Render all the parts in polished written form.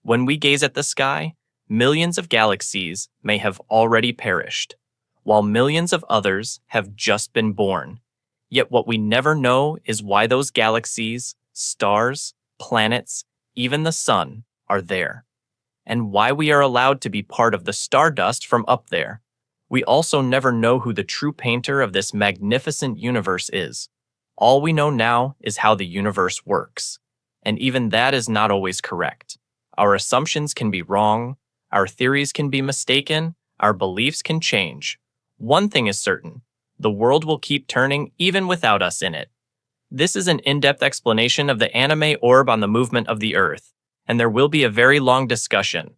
When we gaze at the sky, millions of galaxies may have already perished, while millions of others have just been born. Yet what we never know is why those galaxies, stars, planets, even the sun, are there, and why we are allowed to be part of the stardust from up there. We also never know who the true painter of this magnificent universe is. All we know now is how the universe works, and even that is not always correct. Our assumptions can be wrong, our theories can be mistaken, our beliefs can change. One thing is certain, the world will keep turning even without us in it. This is an in-depth explanation of the anime orb on the movement of the Earth, and there will be a very long discussion.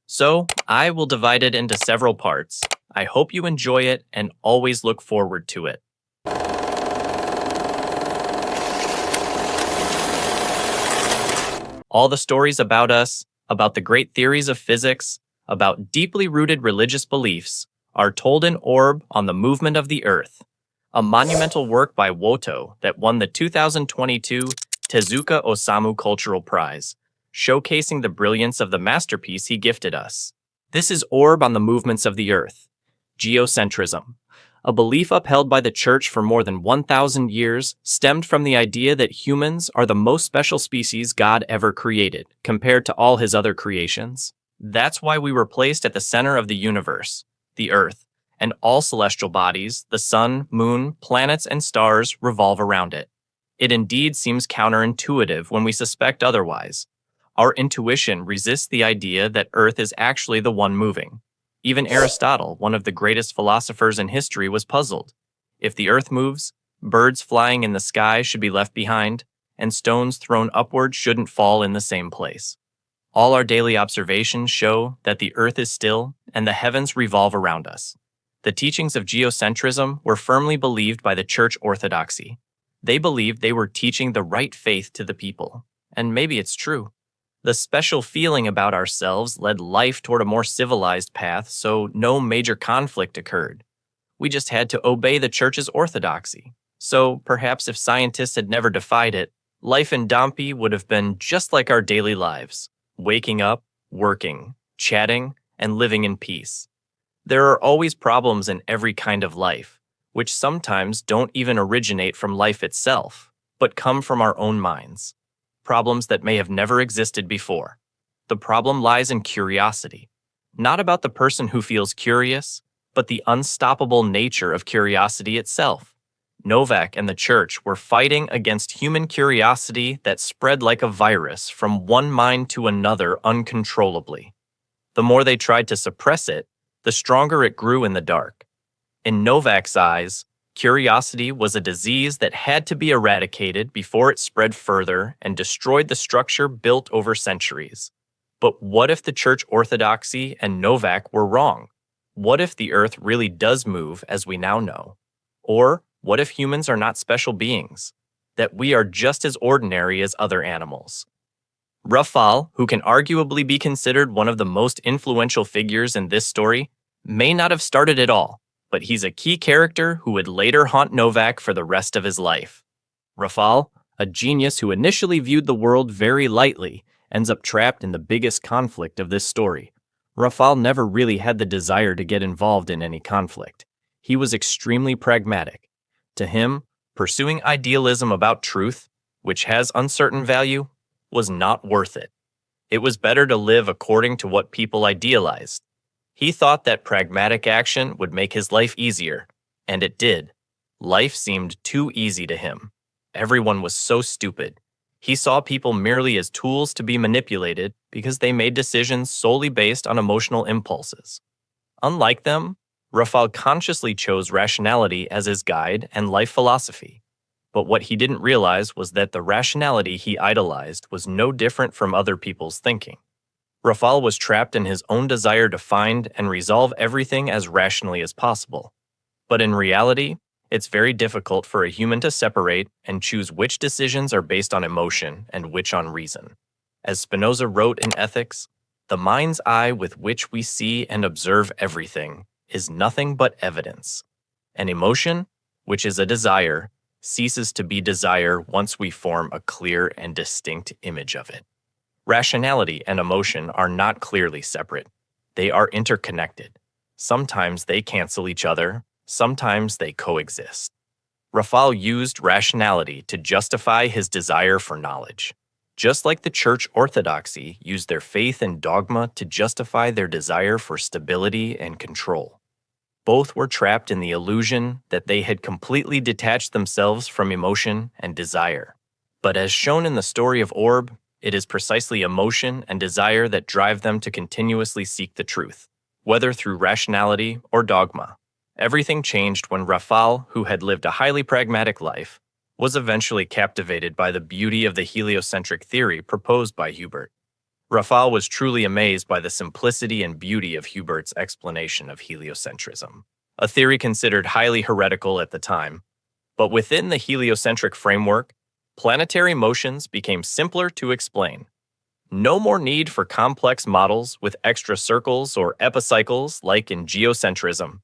So, I will divide it into several parts. I hope you enjoy it and always look forward to it. All the stories about us, about the great theories of physics, about deeply rooted religious beliefs, are told in Orb on the Movement of the Earth, a monumental work by Woto that won the 2022 Tezuka Osamu Cultural Prize, showcasing the brilliance of the masterpiece he gifted us. This is Orb on the Movements of the Earth, geocentrism. A belief upheld by the Church for more than 1,000 years stemmed from the idea that humans are the most special species God ever created, compared to all his other creations. That's why we were placed at the center of the universe, the Earth, and all celestial bodies, the sun, moon, planets, and stars revolve around it. It indeed seems counterintuitive when we suspect otherwise. Our intuition resists the idea that Earth is actually the one moving. Even Aristotle, one of the greatest philosophers in history, was puzzled. If the Earth moves, birds flying in the sky should be left behind, and stones thrown upward shouldn't fall in the same place. All our daily observations show that the Earth is still and the heavens revolve around us. The teachings of geocentrism were firmly believed by the Church Orthodoxy. They believed they were teaching the right faith to the people, and maybe it's true. The special feeling about ourselves led life toward a more civilized path, so no major conflict occurred. We just had to obey the Church's orthodoxy. So perhaps if scientists had never defied it, life in Dompe would have been just like our daily lives, waking up, working, chatting, and living in peace. There are always problems in every kind of life, which sometimes don't even originate from life itself, but come from our own minds. Problems that may have never existed before. The problem lies in curiosity, not about the person who feels curious, but the unstoppable nature of curiosity itself. Novak and the Church were fighting against human curiosity that spread like a virus from one mind to another uncontrollably. The more they tried to suppress it, the stronger it grew in the dark. In Novak's eyes, curiosity was a disease that had to be eradicated before it spread further and destroyed the structure built over centuries. But what if the Church Orthodoxy and Novak were wrong? What if the Earth really does move as we now know? Or what if humans are not special beings? That we are just as ordinary as other animals? Rafal, who can arguably be considered one of the most influential figures in this story, may not have started it all, but he's a key character who would later haunt Novak for the rest of his life. Rafal, a genius who initially viewed the world very lightly, ends up trapped in the biggest conflict of this story. Rafal never really had the desire to get involved in any conflict. He was extremely pragmatic. To him, pursuing idealism about truth, which has uncertain value, was not worth it. It was better to live according to what people idealized. He thought that pragmatic action would make his life easier, and it did. Life seemed too easy to him. Everyone was so stupid. He saw people merely as tools to be manipulated because they made decisions solely based on emotional impulses. Unlike them, Rafal consciously chose rationality as his guide and life philosophy. But what he didn't realize was that the rationality he idolized was no different from other people's thinking. Rafal was trapped in his own desire to find and resolve everything as rationally as possible. But in reality, it's very difficult for a human to separate and choose which decisions are based on emotion and which on reason. As Spinoza wrote in Ethics, the mind's eye with which we see and observe everything is nothing but evidence. An emotion, which is a desire, ceases to be desire once we form a clear and distinct image of it. Rationality and emotion are not clearly separate. They are interconnected. Sometimes they cancel each other, sometimes they coexist. Rafal used rationality to justify his desire for knowledge, just like the Church Orthodoxy used their faith and dogma to justify their desire for stability and control. Both were trapped in the illusion that they had completely detached themselves from emotion and desire. But as shown in the story of Orb, it is precisely emotion and desire that drive them to continuously seek the truth, whether through rationality or dogma. Everything changed when Rafal, who had lived a highly pragmatic life, was eventually captivated by the beauty of the heliocentric theory proposed by Hubert. Rafal was truly amazed by the simplicity and beauty of Hubert's explanation of heliocentrism, a theory considered highly heretical at the time. But within the heliocentric framework, planetary motions became simpler to explain. No more need for complex models with extra circles or epicycles like in geocentrism.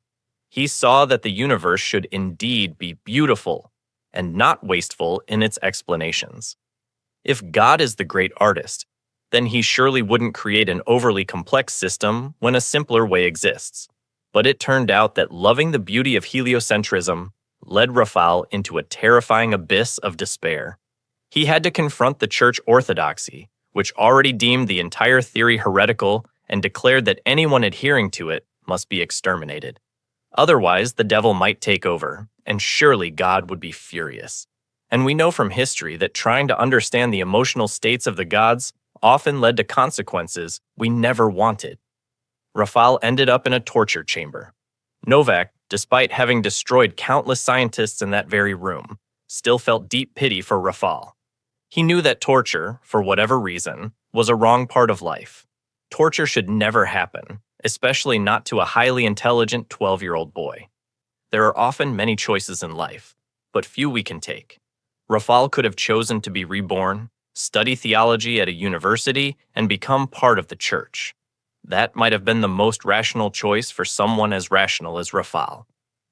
He saw that the universe should indeed be beautiful and not wasteful in its explanations. If God is the great artist, then he surely wouldn't create an overly complex system when a simpler way exists. But it turned out that loving the beauty of heliocentrism led Rafal into a terrifying abyss of despair. He had to confront the Church Orthodoxy, which already deemed the entire theory heretical and declared that anyone adhering to it must be exterminated. Otherwise, the devil might take over, and surely God would be furious. And we know from history that trying to understand the emotional states of the gods often led to consequences we never wanted. Rafal ended up in a torture chamber. Novak, despite having destroyed countless scientists in that very room, still felt deep pity for Rafal. He knew that torture, for whatever reason, was a wrong part of life. Torture should never happen, especially not to a highly intelligent 12-year-old boy. There are often many choices in life, but few we can take. Rafal could have chosen to be reborn, study theology at a university, and become part of the church. That might have been the most rational choice for someone as rational as Rafal.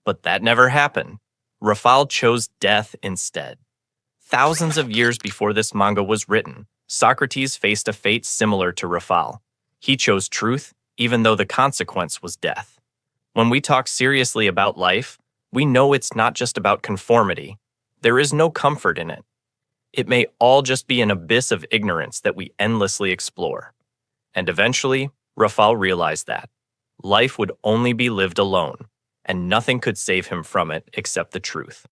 But that never happened. Rafal chose death instead. Thousands of years before this manga was written, Socrates faced a fate similar to Rafal. He chose truth, even though the consequence was death. When we talk seriously about life, we know it's not just about conformity. There is no comfort in it. It may all just be an abyss of ignorance that we endlessly explore. And eventually, Rafal realized that life would only be lived alone, and nothing could save him from it except the truth.